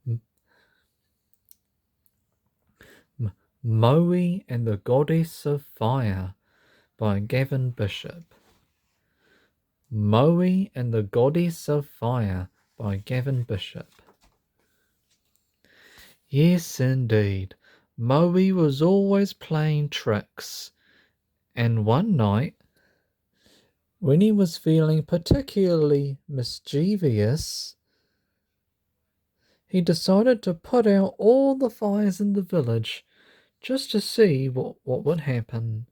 M- Maui and the Goddess of Fire by Gavin Bishop. Maui and the Goddess of Fire by Gavin Bishop. Yes, indeed. Maui was always playing tricks, and one night, when he was feeling particularly mischievous, he decided to put out all the fires in the village just to see what would happen.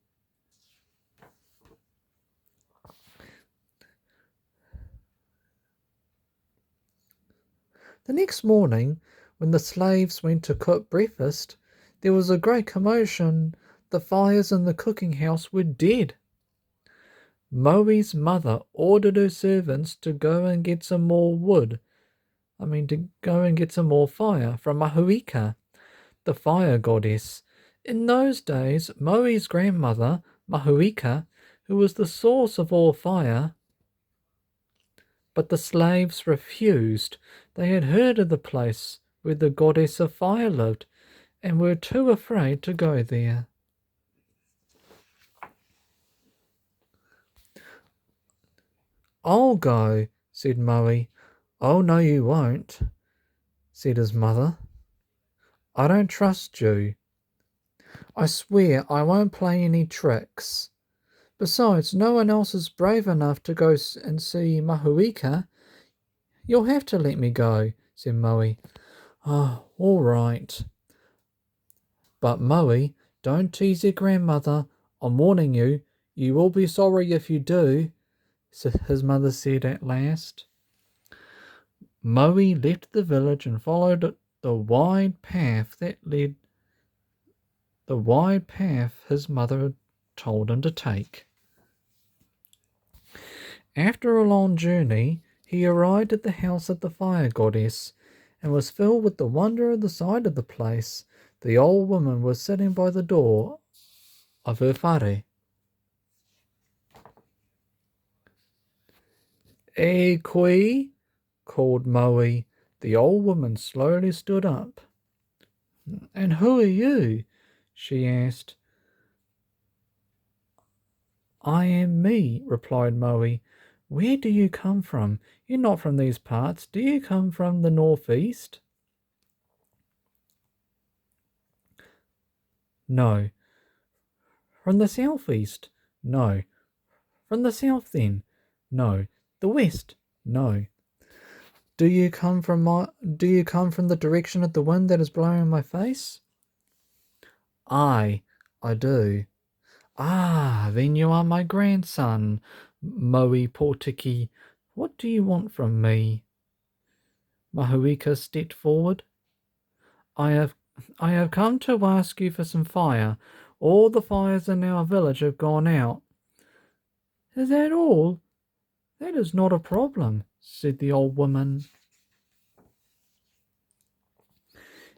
The next morning, when the slaves went to cook breakfast, there was a great commotion. The fires in the cooking house were dead. Maui's mother ordered her servants to go and get some more to go and get some more fire from Mahuika, the fire goddess. In those days, Maui's grandmother, Mahuika, who was the source of all fire, but the slaves refused. They had heard of the place where the goddess of fire lived and were too afraid to go there. I'll go, said Maui. Oh, no, you won't, said his mother. I don't trust you. I swear I won't play any tricks. Besides, no one else is brave enough to go and see Mahuika. You'll have to let me go, said Maui. Oh, all right. But Maui, don't tease your grandmother. I'm warning you, you will be sorry if you do, his mother said at last. Maui left the village and followed the wide path his mother told him to take. After a long journey, he arrived at the house of the fire goddess and was filled with the wonder of the sight of the place. The old woman was sitting by the door of her whare. "E koe," called Maui. The old woman slowly stood up. "And who are you?" she asked. "I am me," replied Maui. "Where do you come from? You're not from these parts. Do you come from the northeast?" "No." "From the southeast?" "No." "From the south then?" "No." "The west?" "No." Do you come from the direction of the wind that is blowing in my face?" "I do." "Ah, then you are my grandson, Maui Portiki. What do you want from me?" Mahuika stepped forward. I have come to ask you for some fire. All the fires in our village have gone out." "Is that all?" "That is not a problem," said the old woman.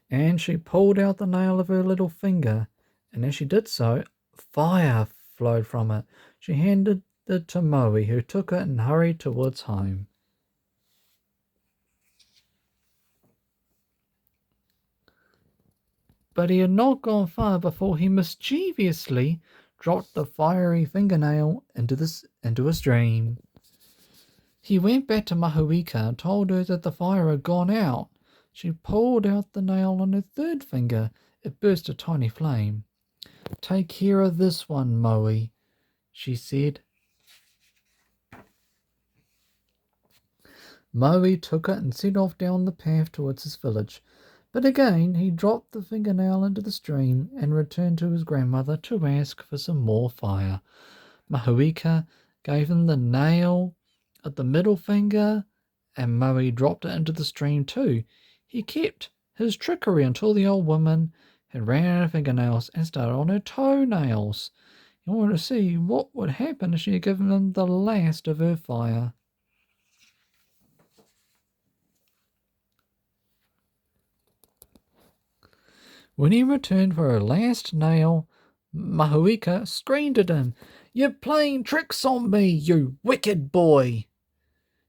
And she pulled out the nail of her little finger, and as she did so, fire flowed from it. She handed it to Maui, who took it and hurried towards home. But he had not gone far before he mischievously dropped the fiery fingernail into a stream. He went back to Mahuika and told her that the fire had gone out. She pulled out the nail on her third finger. It burst a tiny flame. "Take care of this one, Maui," she said. Maui took it and set off down the path towards his village. But again he dropped the fingernail into the stream and returned to his grandmother to ask for some more fire. Mahuika gave him the nail at the middle finger, and Maui dropped it into the stream too. He kept his trickery until the old woman had ran out of fingernails and started on her toenails. He wanted to see what would happen if she had given him the last of her fire. When he returned for her last nail, Mahuika screamed at him, "You're playing tricks on me, you wicked boy!"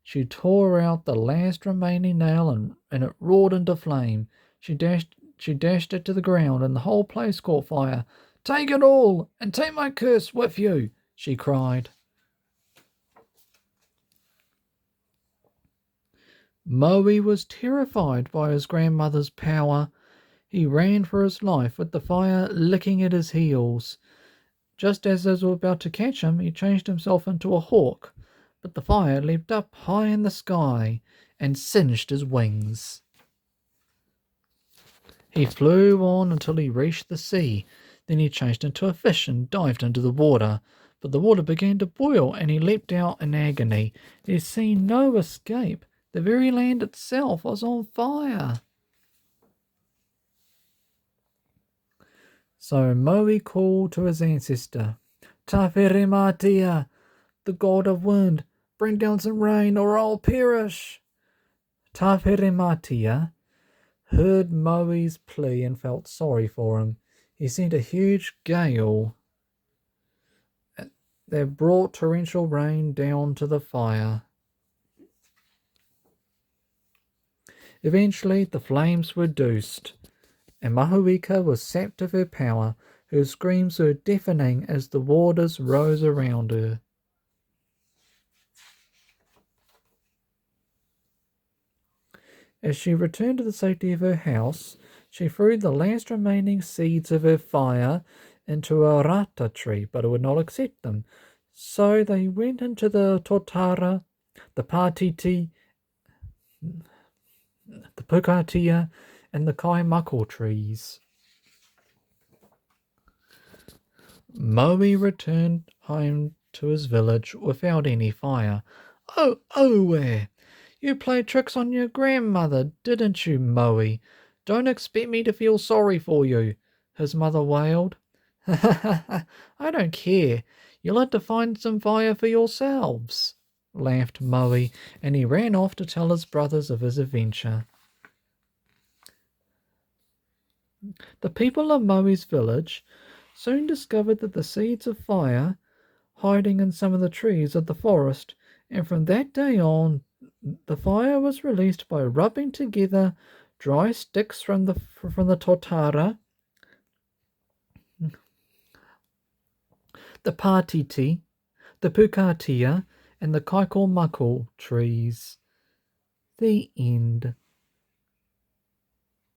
She tore out the last remaining nail and it roared into flame. She dashed it to the ground and the whole place caught fire. Take it all and take my curse with you, she cried. Maui was terrified by his grandmother's power. He ran for his life with the fire licking at his heels. Just as they were about to catch him, he changed himself into a hawk, but the fire leaped up high in the sky and singed his wings. He flew on until he reached the sea. Then he changed into a fish and dived into the water. But the water began to boil and he leapt out in agony. He seen no escape. The very land itself was on fire. So Maui called to his ancestor, Tawherematia, the god of wind, bring down some rain or I'll perish. Tawherematia heard Maui's plea and felt sorry for him. He sent a huge gale that brought torrential rain down to the fire. Eventually, the flames were doused, and Mahuika was sapped of her power. Her screams were deafening as the waters rose around her. As she returned to the safety of her house, she threw the last remaining seeds of her fire into a rata tree, but it would not accept them. So they went into the totara, the patiti, the pukatia, and the kaimako trees. Maui returned home to his village without any fire. Oh, where? You played tricks on your grandmother, didn't you, Maui? Don't expect me to feel sorry for you, his mother wailed. I don't care. You'll have to find some fire for yourselves, laughed Maui, and he ran off to tell his brothers of his adventure. The people of Maui's village soon discovered that the seeds of fire hiding in some of the trees of the forest, and from that day on, the fire was released by rubbing together dry sticks from the totara, the patiti, the pukatia, and the kaikomako trees. The end.